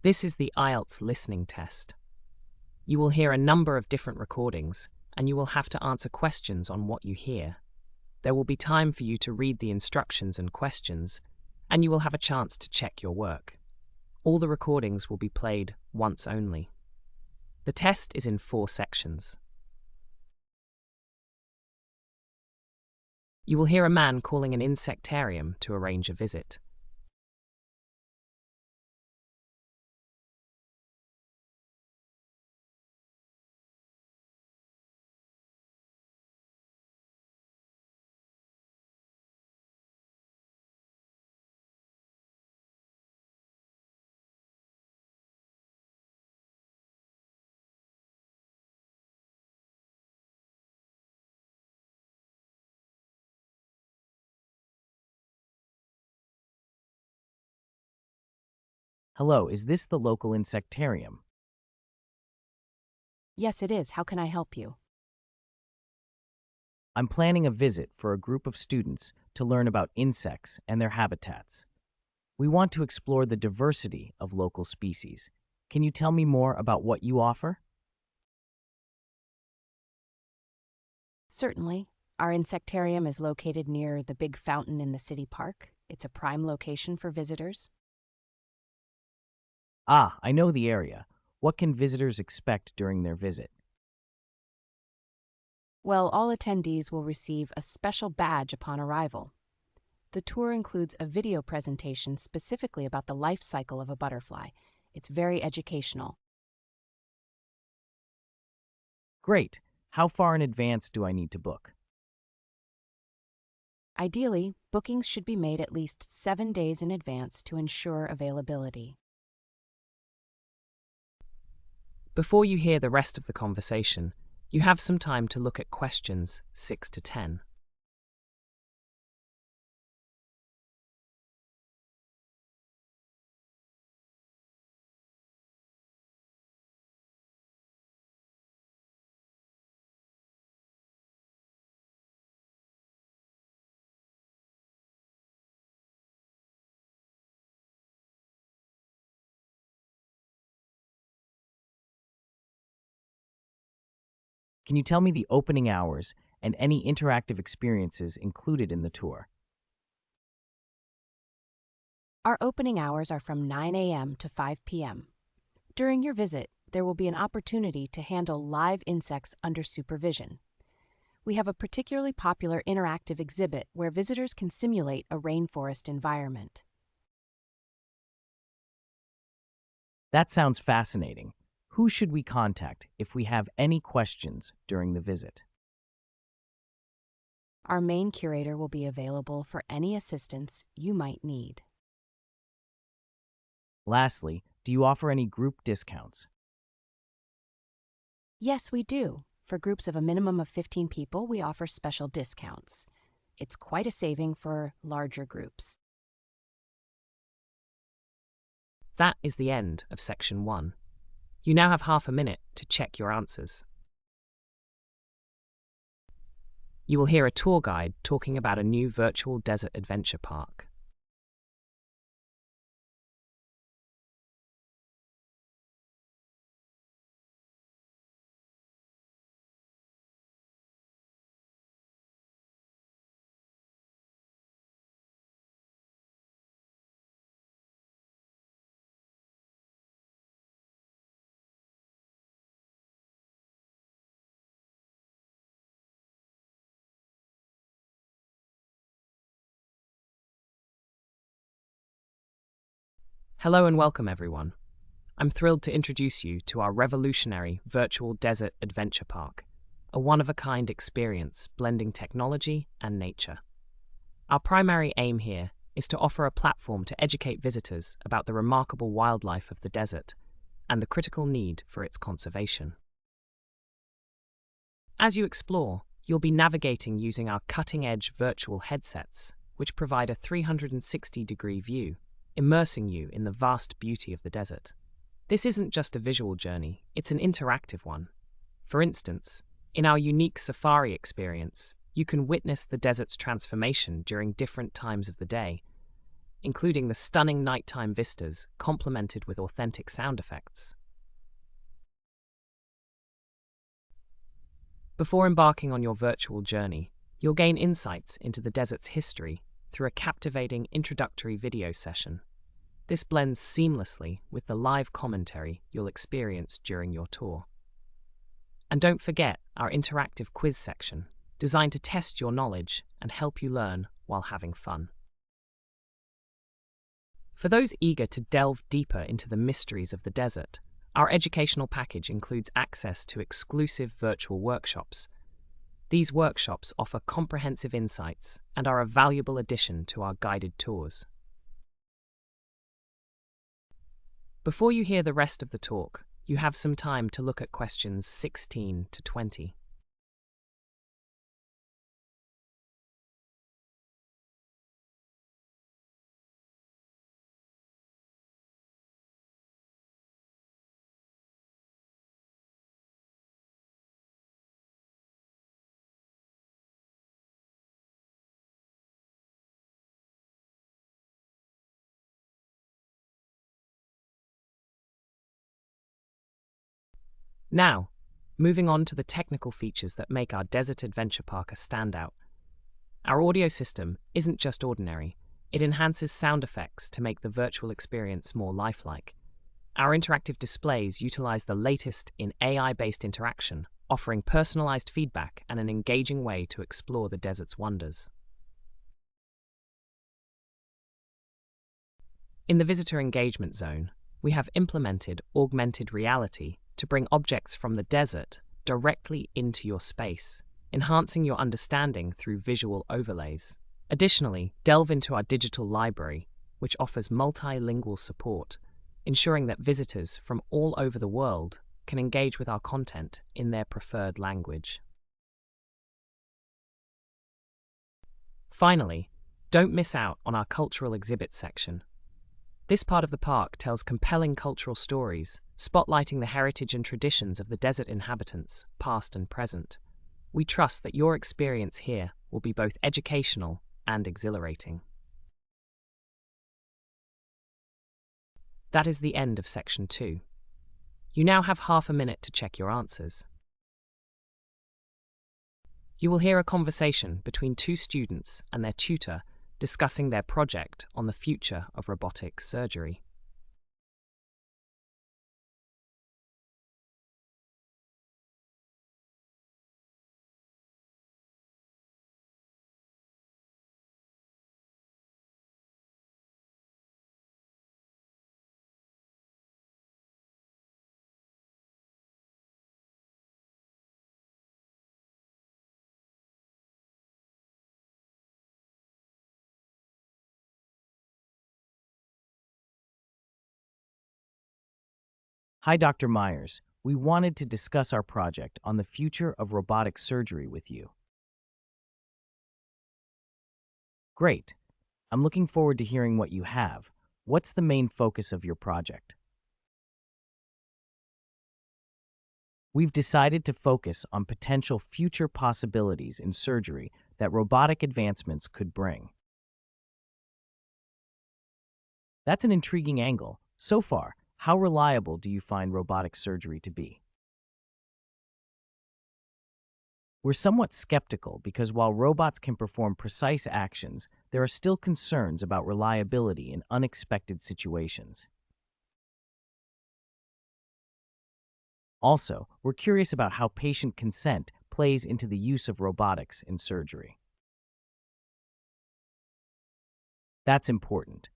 This is the IELTS listening test. You will hear a number of different recordings, and you will have to answer questions on what you hear. There will be time for you to read the instructions and questions, and you will have a chance to check your work. All the recordings will be played once only. The test is in 4 sections. You will hear a man calling an insectarium to arrange a visit. Hello, is this the local insectarium? Yes, it is. How can I help you? I'm planning a visit for a group of students to learn about insects and their habitats. We want to explore the diversity of local species. Can you tell me more about what you offer? Certainly. Our insectarium is located near the big fountain in the city park. It's a prime location for visitors. Ah, I know the area. What can visitors expect during their visit? Well, all attendees will receive a special badge upon arrival. The tour includes a video presentation specifically about the life cycle of a butterfly. It's very educational. Great. How far in advance do I need to book? Ideally, bookings should be made at least 7 days in advance to ensure availability. Before you hear the rest of the conversation, you have some time to look at questions 6 to 10. Can you tell me the opening hours and any interactive experiences included in the tour? Our opening hours are from 9 a.m. to 5 p.m. During your visit, there will be an opportunity to handle live insects under supervision. We have a particularly popular interactive exhibit where visitors can simulate a rainforest environment. That sounds fascinating. Who should we contact if we have any questions during the visit? Our main curator will be available for any assistance you might need. Lastly, do you offer any group discounts? Yes, we do. For groups of a minimum of 15 people, we offer special discounts. It's quite a saving for larger groups. That is the end of section 1. You now have half a minute to check your answers. You will hear a tour guide talking about a new virtual desert adventure park. Hello and welcome everyone. I'm thrilled to introduce you to our revolutionary virtual desert adventure park, a one-of-a-kind experience blending technology and nature. Our primary aim here is to offer a platform to educate visitors about the remarkable wildlife of the desert and the critical need for its conservation. As you explore, you'll be navigating using our cutting-edge virtual headsets, which provide a 360-degree view, immersing you in the vast beauty of the desert. This isn't just a visual journey, it's an interactive one. For instance, in our unique safari experience, you can witness the desert's transformation during different times of the day. including the stunning nighttime vistas complemented with authentic sound effects. Before embarking on your virtual journey, you'll gain insights into the desert's history through a captivating introductory video session. This blends seamlessly with the live commentary you'll experience during your tour. And don't forget our interactive quiz section, designed to test your knowledge and help you learn while having fun. For those eager to delve deeper into the mysteries of the desert, our educational package includes access to exclusive virtual workshops. These workshops offer comprehensive insights and are a valuable addition to our guided tours. Before you hear the rest of the talk, you have some time to look at questions 16 to 20. Now, moving on to the technical features that make our Desert Adventure Park a standout. Our audio system isn't just ordinary, it enhances sound effects to make the virtual experience more lifelike. Our interactive displays utilize the latest in AI-based interaction, offering personalized feedback and an engaging way to explore the desert's wonders. In the visitor engagement zone, we have implemented augmented reality to bring objects from the desert directly into your space, enhancing your understanding through visual overlays. Additionally, delve into our digital library, which offers multilingual support, ensuring that visitors from all over the world can engage with our content in their preferred language. Finally, don't miss out on our cultural exhibits section. This part of the park tells compelling cultural stories, spotlighting the heritage and traditions of the desert inhabitants, past and present. We trust that your experience here will be both educational and exhilarating. That is the end of Section 2. You now have half a minute to check your answers. You will hear a conversation between two students and their tutor discussing their project on the future of robotic surgery. Hi, Dr. Myers. We wanted to discuss our project on the future of robotic surgery with you. Great. I'm looking forward to hearing what you have. What's the main focus of your project? We've decided to focus on potential future possibilities in surgery that robotic advancements could bring. That's an intriguing angle. So far, how reliable do you find robotic surgery to be? We're somewhat skeptical because while robots can perform precise actions, there are still concerns about reliability in unexpected situations. Also, we're curious about how patient consent plays into the use of robotics in surgery. That's important.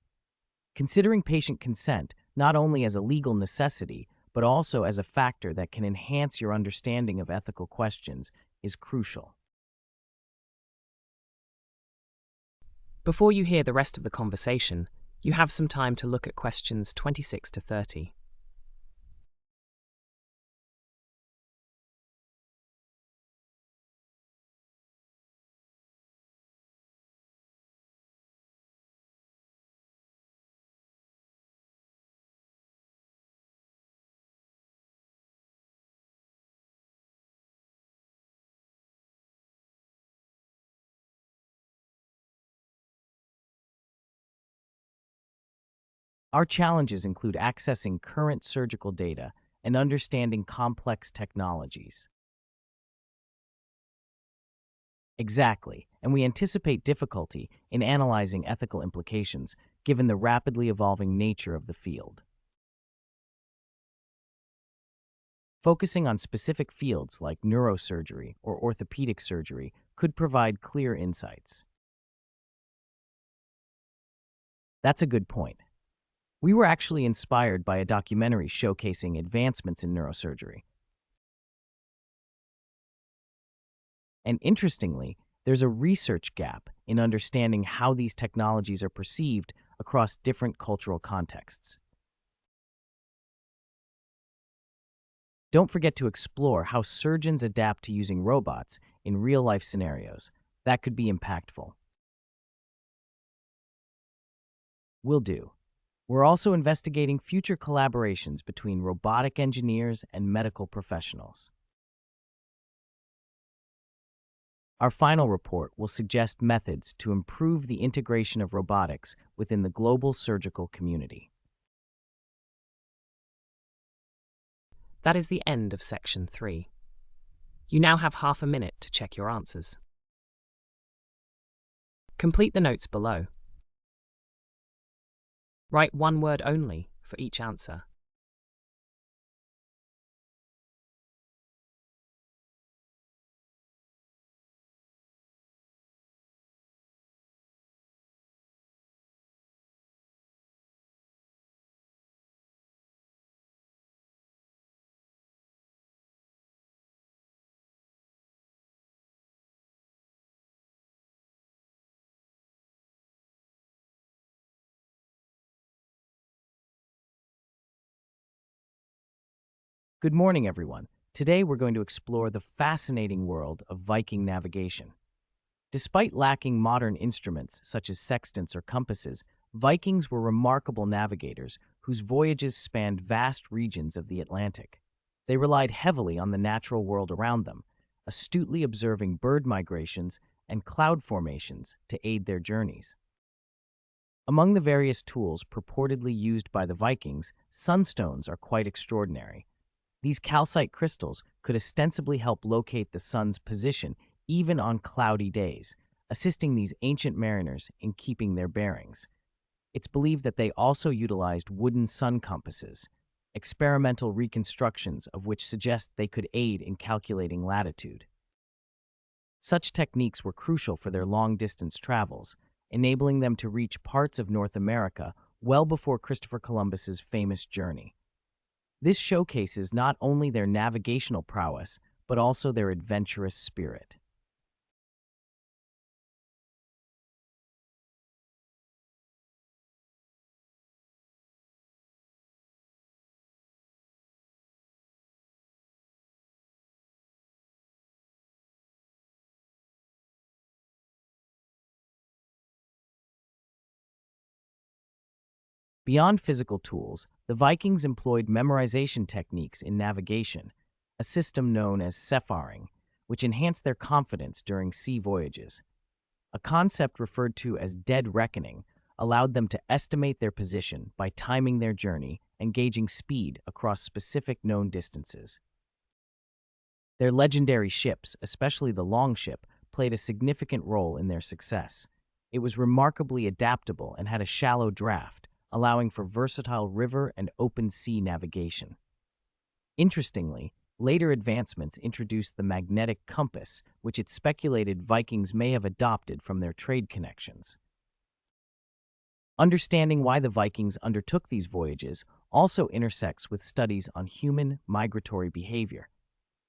Considering patient consent not only as a legal necessity, but also as a factor that can enhance your understanding of ethical questions is crucial. Before you hear the rest of the conversation, you have some time to look at questions 26 to 30. Our challenges include accessing current surgical data and understanding complex technologies. Exactly, and we anticipate difficulty in analyzing ethical implications given the rapidly evolving nature of the field. Focusing on specific fields like neurosurgery or orthopedic surgery could provide clear insights. That's a good point. We were actually inspired by a documentary showcasing advancements in neurosurgery. And interestingly, there's a research gap in understanding how these technologies are perceived across different cultural contexts. Don't forget to explore how surgeons adapt to using robots in real-life scenarios. That could be impactful. Will do. We're also investigating future collaborations between robotic engineers and medical professionals. Our final report will suggest methods to improve the integration of robotics within the global surgical community. That is the end of Section 3. You now have half a minute to check your answers. Complete the notes below. Write one word only for each answer. Good morning, everyone. Today we're going to explore the fascinating world of Viking navigation. Despite lacking modern instruments such as sextants or compasses, Vikings were remarkable navigators whose voyages spanned vast regions of the Atlantic. They relied heavily on the natural world around them, astutely observing bird migrations and cloud formations to aid their journeys. Among the various tools purportedly used by the Vikings, sunstones are quite extraordinary. These calcite crystals could ostensibly help locate the sun's position even on cloudy days, assisting these ancient mariners in keeping their bearings. It's believed that they also utilized wooden sun compasses, experimental reconstructions of which suggest they could aid in calculating latitude. Such techniques were crucial for their long-distance travels, enabling them to reach parts of North America well before Christopher Columbus's famous journey. This showcases not only their navigational prowess, but also their adventurous spirit. Beyond physical tools, the Vikings employed memorization techniques in navigation, a system known as sepharing, which enhanced their confidence during sea voyages. A concept referred to as dead reckoning allowed them to estimate their position by timing their journey and gauging speed across specific known distances. Their legendary ships, especially the longship, played a significant role in their success. It was remarkably adaptable and had a shallow draft, allowing for versatile river and open sea navigation. Interestingly, later advancements introduced the magnetic compass, which it's speculated Vikings may have adopted from their trade connections. Understanding why the Vikings undertook these voyages also intersects with studies on human migratory behavior.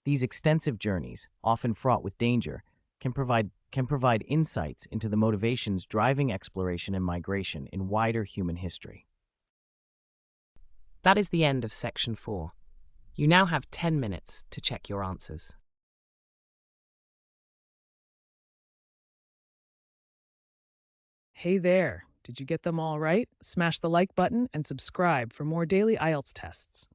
These extensive journeys, often fraught with danger, can provide insights into the motivations driving exploration and migration in wider human history. That is the end of Section 4. You now have 10 minutes to check your answers. Hey there! Did you get them all right? Smash the like button and subscribe for more daily IELTS tests.